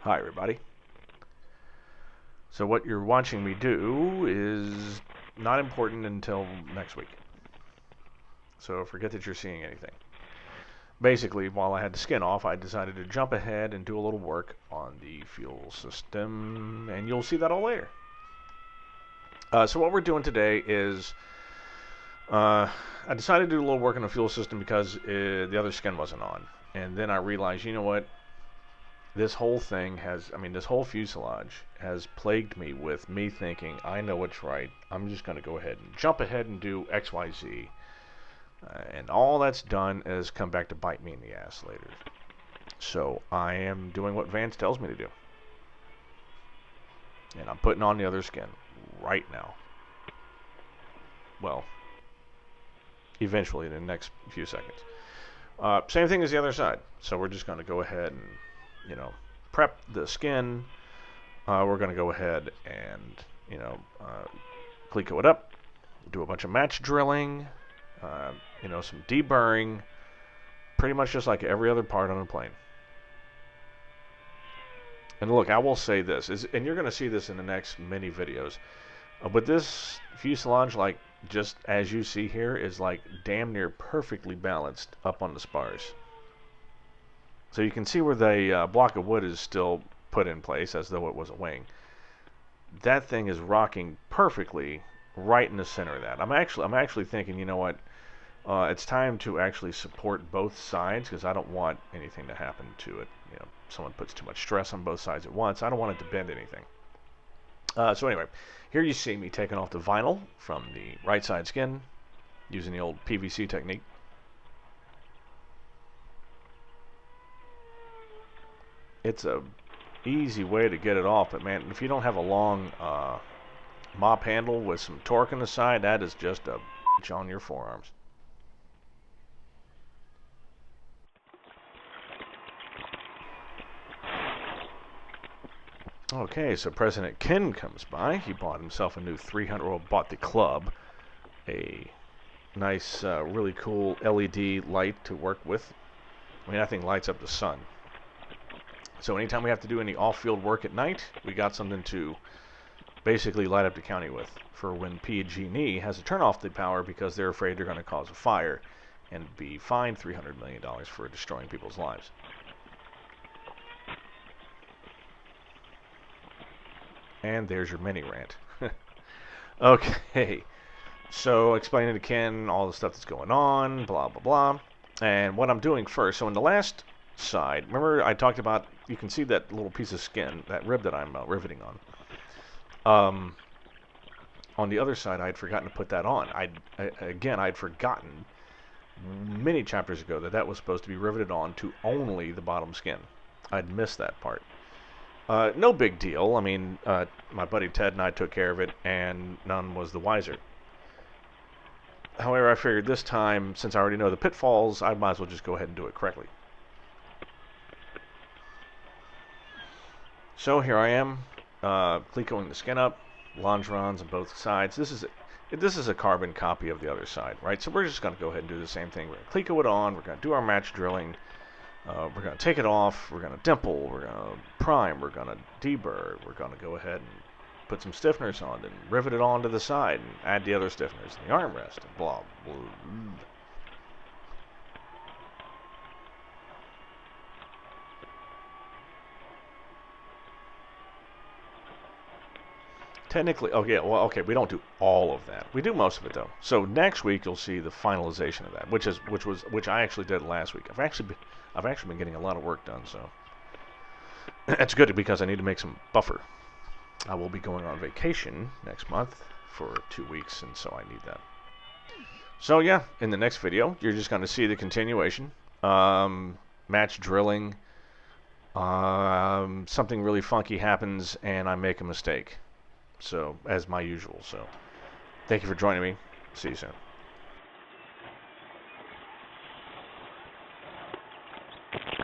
Hi everybody. So what you're watching me do is not important until next week. So forget that you're seeing anything. Basically, while I had the skin off, I decided to jump ahead and do a little work on the fuel system, and you'll see that all later. So what we're doing today is I decided to do a little work on the fuel system because the other skin wasn't on. And then I realized, you know what? This whole thing this whole fuselage has plagued me with me thinking, I know what's right. I'm just going to go ahead and jump ahead and do X, Y, Z. And all that's done is come back to bite me in the ass later. So I am doing what Vance tells me to do. And I'm putting on the other skin right now. Well, eventually in the next few seconds. Same thing as the other side. So we're just going to go ahead and prep the skin. We're going to go ahead and, cleco it up, do a bunch of match drilling, some deburring, pretty much just like every other part on a plane. And look, I will say this, and you're going to see this in the next many videos, but this fuselage, like just as you see here, is like damn near perfectly balanced up on the spars. So you can see where the block of wood is still put in place as though it was a wing. That thing is rocking perfectly right in the center of that. I'm actually thinking, you know what? It's time to actually support both sides because I don't want anything to happen to it. Someone puts too much stress on both sides at once. I don't want it to bend anything. So anyway, here you see me taking off the vinyl from the right side skin using the old PVC technique. It's a easy way to get it off, but man, if you don't have a long mop handle with some torque on the side, that is just a bitch on your forearms. Okay, so President Ken comes by. He bought himself a new 300, bought the club, a nice, really cool LED light to work with. I mean, that thing lights up the sun. So anytime we have to do any off-field work at night, we got something to basically light up the county with for when PG&E has to turn off the power because they're afraid they're going to cause a fire and be fined $300 million for destroying people's lives. And there's your mini rant. Okay, so explaining to Ken all the stuff that's going on, blah, blah, blah. And what I'm doing first, so in the last side, remember I talked about, you can see that little piece of skin, that rib that I'm riveting on. On the other side, I'd forgotten to put that on. I'd forgotten many chapters ago that was supposed to be riveted on to only the bottom skin. I'd missed that part. No big deal. I mean, my buddy Ted and I took care of it, and none was the wiser. However, I figured this time, since I already know the pitfalls, I might as well just go ahead and do it correctly. So here I am, clecoing the skin up, longerons on both sides. This is a carbon copy of the other side, right? So we're just going to go ahead and do the same thing. We're going to cleco it on. We're going to do our match drilling. We're going to take it off. We're going to dimple. We're going to prime. We're going to deburr. We're going to go ahead and put some stiffeners on and rivet it onto the side and add the other stiffeners in the armrest and blah, blah, blah. Technically, okay, we don't do all of that. We do most of it though. So next week you'll see the finalization of that, which I actually did last week. I've actually been getting a lot of work done, so that's good because I need to make some buffer. I will be going on vacation next month for 2 weeks, and so I need that. So yeah, in the next video, you're just going to see the continuation. Match drilling. Something really funky happens, and I make a mistake. So, as my usual. So, thank you for joining me. See you soon.